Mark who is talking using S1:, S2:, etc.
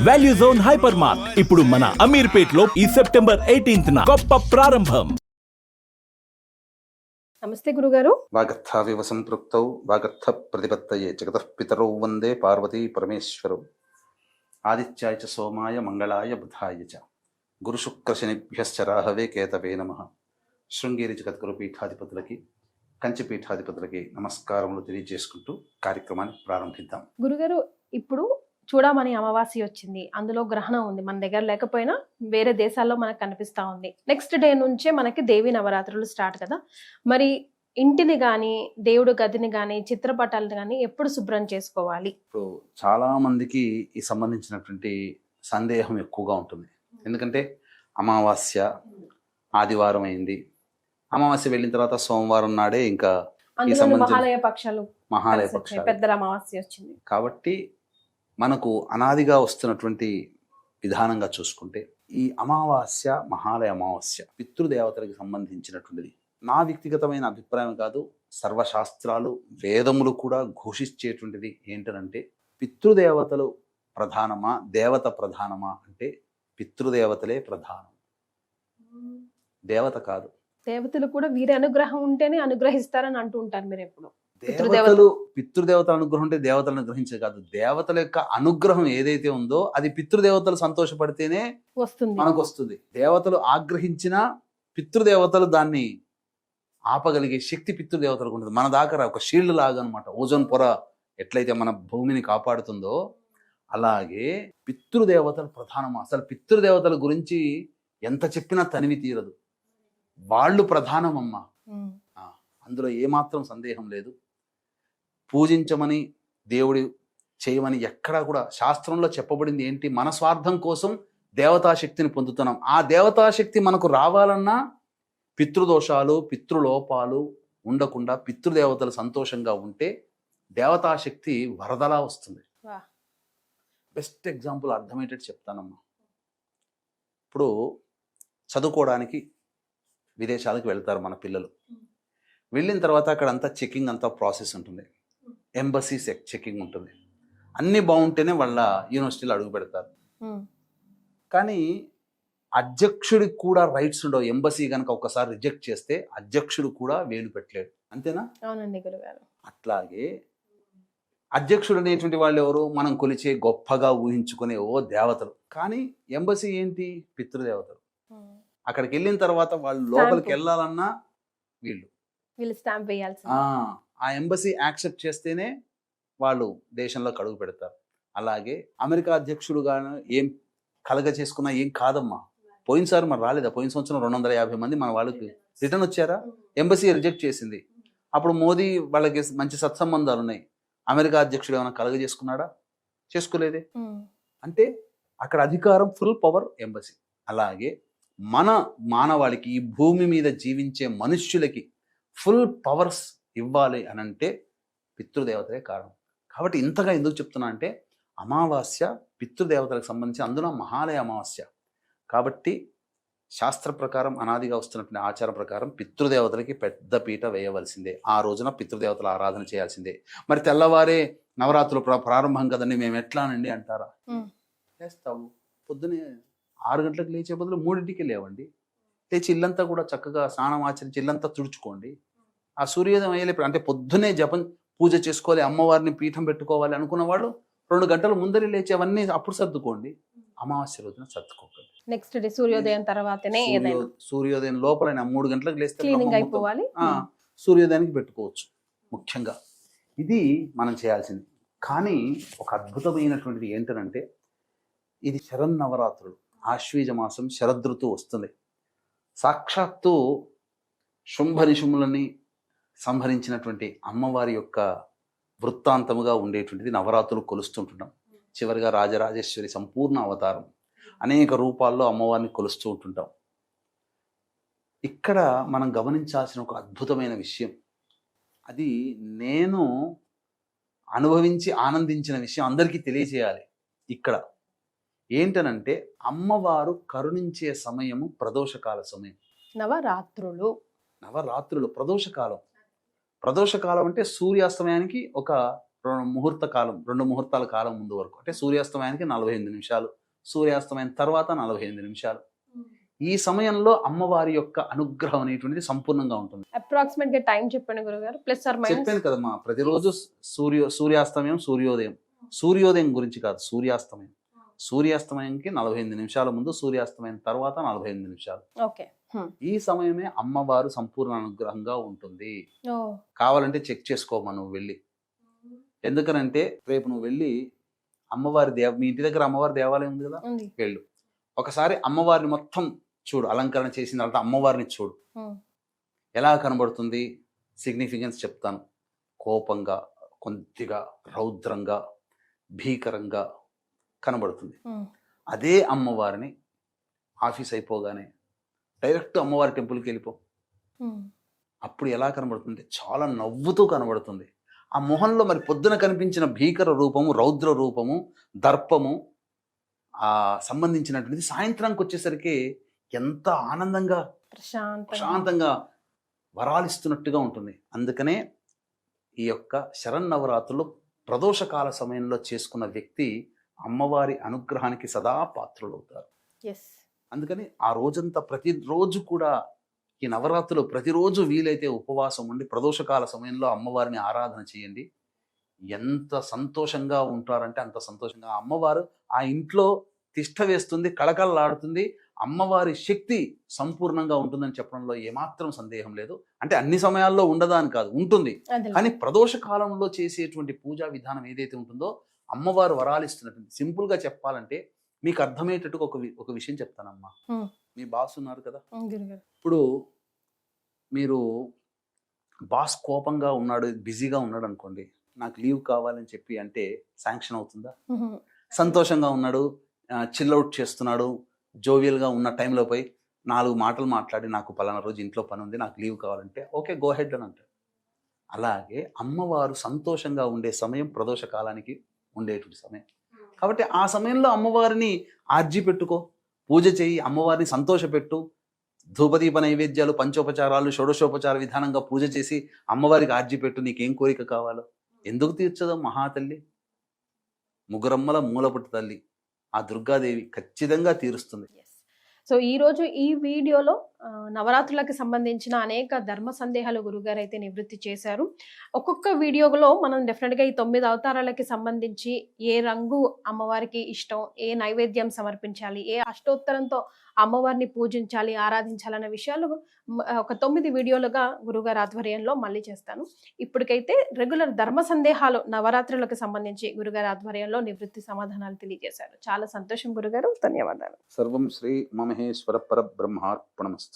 S1: Value zone hyper mart ఇప్పుడు మన అమీర్పేట్ లో ఈ సెప్టెంబర్ 18న గొప్ప ప్రారంభం.
S2: నమస్తే గురుగారు.
S3: వాగర్థావివ సంపృక్తౌ వాగర్థ ప్రతిపత్తయే జగతః పితరౌ వందే పార్వతీ పరమేశ్వరౌ ఆదిత్యాయ చ సోమాయ మంగళాయ బుధాయ చ గురుశుక్రశనిభ్యశ్చ రాహవే కేతవే నమః. శృంగేరి జగద్గురు పీఠాధిపతులకి కంచి పీఠాధిపతులకి నమస్కారములు తెలియజేసుకుంటూ కార్యక్రమాన్ని ప్రారంభిద్దాం.
S2: గురుగారు, ఇప్పుడు చూడమని అమావాస్య వచ్చింది, అందులో గ్రహణం ఉంది, మన దగ్గర లేకపోయినా వేరే దేశాల్లో మనకు కనిపిస్తా ఉంది. నెక్స్ట్ డే నుంచే మనకి దేవి నవరాత్రులు స్టార్ట్ కదా. మరి ఇంటిని కానీ దేవుడు గదిని కానీ చిత్రపటాలను కానీ ఎప్పుడు శుభ్రం చేసుకోవాలి?
S3: ఇప్పుడు చాలా మందికి ఈ సంబంధించినటువంటి సందేహం ఎక్కువగా ఉంటుంది. ఎందుకంటే అమావాస్య ఆదివారం అయింది, అమావాస్య వెళ్ళిన తర్వాత సోమవారం నాడే ఇంకా ఈ
S2: అందులో మహాలయ పక్షాలు పెద్దల అమావాస్య వచ్చింది
S3: కాబట్టి మనకు అనాదిగా వస్తున్నటువంటి విధానంగా చూసుకుంటే ఈ అమావాస్య మహాలయ అమావాస్య పితృదేవతలకు సంబంధించినటువంటిది. నా వ్యక్తిగతమైన అభిప్రాయం కాదు, సర్వశాస్త్రాలు వేదములు కూడా ఘోషించేటువంటిది ఏంటనంటే పితృదేవతలు ప్రధానమా దేవత ప్రధానమా అంటే పితృదేవతలే ప్రధానం, దేవత కాదు.
S2: దేవతలు కూడా వీరి అనుగ్రహం ఉంటేనే అనుగ్రహిస్తారని అంటూ ఉంటారు మీరు ఎప్పుడు.
S3: దేవతలు పితృదేవతల అనుగ్రహం ఉంటే దేవతలను గ్రహించేది కాదు. దేవతల యొక్క అనుగ్రహం ఏదైతే ఉందో అది పితృదేవతలు సంతోషపడితేనే
S2: వస్తుంది,
S3: మనకు వస్తుంది. దేవతలు ఆగ్రహించినా పితృదేవతలు దాన్ని ఆపగలిగే శక్తి పితృదేవతలకు ఉంటుంది. మన దాకా ఒక షీల్డ్ లాగా అనమాట. ఓజోన్ పొర ఎట్లయితే మన భూమిని కాపాడుతుందో అలాగే పితృదేవతలు ప్రధానం. అసలు పితృదేవతల గురించి ఎంత చెప్పినా తనివి తీరదు. వాళ్ళు ప్రధానమమ్మ, అందులో ఏమాత్రం సందేహం లేదు. పూజించమని దేవుడి చేయమని ఎక్కడా కూడా శాస్త్రంలో చెప్పబడింది ఏంటి? మన స్వార్థం కోసం దేవతాశక్తిని పొందుతున్నాం. ఆ దేవతాశక్తి మనకు రావాలన్నా పితృదోషాలు పితృలోపాలు ఉండకుండా పితృదేవతలు సంతోషంగా ఉంటే దేవతాశక్తి వరదలా వస్తుంది. బెస్ట్ ఎగ్జాంపుల్ అర్థమయ్యేటట్టు చెప్తానమ్మా. ఇప్పుడు చదువుకోవడానికి విదేశాలకు వెళ్తారు మన పిల్లలు. వెళ్ళిన తర్వాత అక్కడ అంతా చెకింగ్, అంతా ప్రాసెస్ ఉంటుంది. ఎంబసీ చెకింగ్ ఉంటుంది. అన్నీ బాగుంటేనే వాళ్ళ యూనివర్సిటీలో అడుగు పెడతారు. కానీ అధ్యక్షుడికి కూడా రైట్స్ ఉండవు. ఎంబసీ కనుక ఒకసారి రిజెక్ట్ చేస్తే అధ్యక్షుడు కూడా వేలు పెట్టలేడు. అంతేనా?
S2: అవునండి గురుగారు.
S3: అట్లాగే అధ్యక్షుడు అనేటువంటి వాళ్ళు ఎవరు? మనం కొలిచే గొప్పగా ఊహించుకునే దేవతలు. కానీ ఎంబసీ ఏంటి? పితృదేవతలు. అక్కడికి వెళ్ళిన తర్వాత వాళ్ళు లోపలికి వెళ్ళాలన్నా వీళ్ళు
S2: స్టాంప్ వేయాల్సి,
S3: ఆ ఎంబసీ యాక్సెప్ట్ చేస్తేనే వాళ్ళు దేశంలోకి అడుగు పెడతారు. అలాగే అమెరికా అధ్యక్షుడుగా ఏం కలగ చేసుకున్నా ఏం కాదమ్మా. పోయినసారి మరి రాలేదా? పోయిన సంవత్సరం 250 మంది మన వాళ్ళకి రిటర్న్ వచ్చారా? ఎంబసీ రిజెక్ట్ చేసింది. అప్పుడు మోదీ వాళ్ళకి మంచి సత్సంబంధాలు ఉన్నాయి. అమెరికా అధ్యక్షుడు ఏమైనా కలగ చేసుకున్నాడా? చేసుకోలేదే. అంటే అక్కడ అధికారం ఫుల్ పవర్ ఎంబసీ. అలాగే మన మానవాళికి, ఈ భూమి మీద జీవించే మనుష్యులకి ఫుల్ పవర్స్ ఇవ్వాలి అని అంటే పితృదేవతలే కారణం. కాబట్టి ఇంతగా ఎందుకు చెప్తున్నా అంటే అమావాస్య పితృదేవతలకు సంబంధించి, అందులో మహాలయ అమావాస్య కాబట్టి శాస్త్ర ప్రకారం అనాదిగా వస్తున్నటువంటి ఆచారం ప్రకారం పితృదేవతలకి పెద్ద పీట వేయవలసిందే. ఆ రోజున పితృదేవతల ఆరాధన చేయాల్సిందే. మరి తెల్లవారే నవరాత్రులు ప్రారంభం కదండి, మేము ఎట్లానండి అంటారా? చేస్తావు. పొద్దునే 6 గంటలకు లేచే బదులు 3ంటికి లేవండి. లేచి ఇల్లంతా కూడా చక్కగా స్నానం ఆచరించి ఇల్లంతా తుడుచుకోండి. ఆ సూర్యోదయం అయ్యేప్పుడు అంటే పొద్దునే జపం పూజ చేసుకోవాలి, అమ్మవారిని పీఠం పెట్టుకోవాలి అనుకున్న వాళ్ళు 2 గంటల ముందరే లేచి అవన్నీ అప్పుడు సర్దుకోండి. అమావాస్య రోజున సర్దుకోకండి.
S2: నెక్స్ట్ డే సూర్యోదయం తర్వాతనే
S3: సూర్యోదయం లోపల 3 గంటలకు లేస్తే
S2: క్లీనింగ్ అయిపోవాలి.
S3: సూర్యోదయానికి పెట్టుకోవచ్చు. ముఖ్యంగా ఇది మనం చేయాల్సింది. కానీ ఒక అద్భుతమైనటువంటిది ఏంటంటే ఇది శరన్నవరాత్రులు, ఆశ్వీజ మాసం, శరదృతు వస్తుంది. సాక్షాత్తు శుంభనిశుములని సంహరించినటువంటి అమ్మవారి యొక్క వృత్తాంతముగా ఉండేటువంటిది నవరాత్రులు కొలుస్తుంటున్నాం. చివరిగా రాజరాజేశ్వరి సంపూర్ణ అవతారం, అనేక రూపాల్లో అమ్మవారిని కొలుస్తూ ఉంటుంటాం. ఇక్కడ మనం గమనించాల్సిన ఒక అద్భుతమైన విషయం, అది నేను అనుభవించి ఆనందించిన విషయం అందరికీ తెలియజేయాలి. ఇక్కడ ఏంటనంటే అమ్మవారు కరుణించే సమయము ప్రదోషకాల సమయం. నవరాత్రులు ప్రదోషకాలం. ప్రదోషకాలం అంటే సూర్యాస్తమయానికి ఒక రెండు ముహూర్తాల కాలం ముందు వరకు, అంటే సూర్యాస్తమయానికి 48 నిమిషాలు, సూర్యాస్తమయం తర్వాత 48 నిమిషాలు. ఈ సమయంలో అమ్మవారి యొక్క అనుగ్రహం అనేటువంటిది సంపూర్ణంగా ఉంటుంది.
S2: అప్రాక్సిమేట్ గా టైం చెప్పండి గురుగారు, ప్లస్ ఆర్ మైనస్.
S3: చెప్పాను కదమ్మా, ప్రతిరోజు సూర్యాస్తమయం, సూర్యోదయం గురించి కాదు, సూర్యాస్తమయంకి 48 నిమిషాల ముందు, సూర్యాస్తమయం తర్వాత 48 నిమిషాలు.
S2: ఓకే.
S3: ఈ సమయమే అమ్మవారు సంపూర్ణ అనుగ్రహంగా ఉంటుంది. కావాలంటే చెక్ చేసుకోమా నువ్వు వెళ్ళి. ఎందుకనంటే రేపు నువ్వు వెళ్ళి మీ ఇంటి దగ్గర అమ్మవారి దేవాలయం ఉంది కదా, వెళ్ళు ఒకసారి అమ్మవారిని మొత్తం చూడు, అలంకరణ చేసిన తర్వాత అమ్మవారిని చూడు, ఎలా కనబడుతుంది. సిగ్నిఫికెన్స్ చెప్తాను. కోపంగా, కొద్దిగా రౌద్రంగా, భీకరంగా కనబడుతుంది. అదే అమ్మవారిని ఆఫీస్ అయిపోగానే డైరెక్ట్ అమ్మవారి టెంపుల్కి వెళ్ళిపో. అప్పుడు ఎలా కనబడుతుంది, చాలా నవ్వుతూ కనబడుతుంది. ఆ మొహంలో మరి పొద్దున కనిపించిన భీకర రూపము, రౌద్ర రూపము, దర్పము సంబంధించినటువంటిది సాయంత్రానికి వచ్చేసరికి ఎంత ఆనందంగా, ప్రశాంతంగా వరాలిస్తున్నట్టుగా ఉంటుంది. అందుకనే ఈ యొక్క శరన్నవరాత్రులు ప్రదోషకాల సమయంలో చేసుకున్న వ్యక్తి అమ్మవారి అనుగ్రహానికి సదా పాత్రులవుతారు. అందుకని ఆ రోజంతా ప్రతిరోజు కూడా ఈ నవరాత్రులు ప్రతిరోజు వీలైతే ఉపవాసం ఉండి ప్రదోషకాల సమయంలో అమ్మవారిని ఆరాధన చేయండి. ఎంత సంతోషంగా ఉంటారంటే అంత సంతోషంగా. అమ్మవారు ఆ ఇంట్లో తిష్ట వేస్తుంది, కళకళలాడుతుంది. అమ్మవారి శక్తి సంపూర్ణంగా ఉంటుందని చెప్పడంలో ఏమాత్రం సందేహం లేదు. అంటే అన్ని సమయాల్లో ఉండదా అని కాదు, ఉంటుంది. కానీ ప్రదోష కాలంలో చేసేటువంటి పూజా విధానం ఏదైతే ఉంటుందో అమ్మవారు వరాలిస్తున్నటువంటి, సింపుల్ గా చెప్పాలంటే మీకు అర్థమయ్యేటట్టుగా ఒక విషయం చెప్తానమ్మా. మీ బాస్ ఉన్నారు కదా, ఇప్పుడు మీరు బాస్ కోపంగా ఉన్నాడు, బిజీగా ఉన్నాడు అనుకోండి, నాకు లీవ్ కావాలని చెప్పి అంటే శాంక్షన్ అవుతుందా? సంతోషంగా ఉన్నాడు, చిల్అవుట్ చేస్తున్నాడు, జోవియల్గా ఉన్న టైంలో పోయి 4 మాటలు మాట్లాడి నాకు పలానా రోజు ఇంట్లో పని ఉంది, నాకు లీవ్ కావాలంటే ఓకే గో హెడ్ అని అంటాడు. అలాగే అమ్మవారు సంతోషంగా ఉండే సమయం ప్రదోష కాలానికి ఉండేటువంటి సమయం. కాబట్టి ఆ సమయంలో అమ్మవారిని ఆర్జీ పెట్టుకో, పూజ చేయి, అమ్మవారిని సంతోషపెట్టు. ధూపదీప నైవేద్యాలు, పంచోపచారాలు, షోడశోపచార విధానంగా పూజ చేసి అమ్మవారికి ఆర్జీ పెట్టు. నీకేం కోరిక కావాలో ఎందుకు తీర్చదో మహాతల్లి, ముగ్గురమ్మల మూలపుట్టు తల్లి ఆ దుర్గాదేవి ఖచ్చితంగా తీరుస్తుంది.
S2: సో ఈ రోజు ఈ వీడియోలో నవరాత్రులకు సంబంధించిన అనేక ధర్మ సందేహాలు గురుగారు అయితే నివృత్తి చేశారు. ఒక్కొక్క వీడియోలో మనం డెఫినెట్గా ఈ 9 అవతారాలకి సంబంధించి ఏ రంగు అమ్మవారికి ఇష్టం, ఏ నైవేద్యం సమర్పించాలి, ఏ అష్టోత్తరంతో అమ్మవారిని పూజించాలి, ఆరాధించాలన్న విషయాలు ఒక 9 వీడియోలుగా గురుగారు ఆధ్వర్యంలో మళ్ళీ చేస్తాను. ఇప్పటికైతే రెగ్యులర్ ధర్మ సందేహాలు నవరాత్రులకు సంబంధించి గురుగారు ఆధ్వర్యంలో నివృత్తి సమాధానాలు తెలియజేశారు. చాలా సంతోషం గురుగారు, ధన్యవాదాలు.
S3: సర్వం శ్రీ మమహేశ్వర పరబ్రహ్మార్పణమస్తు.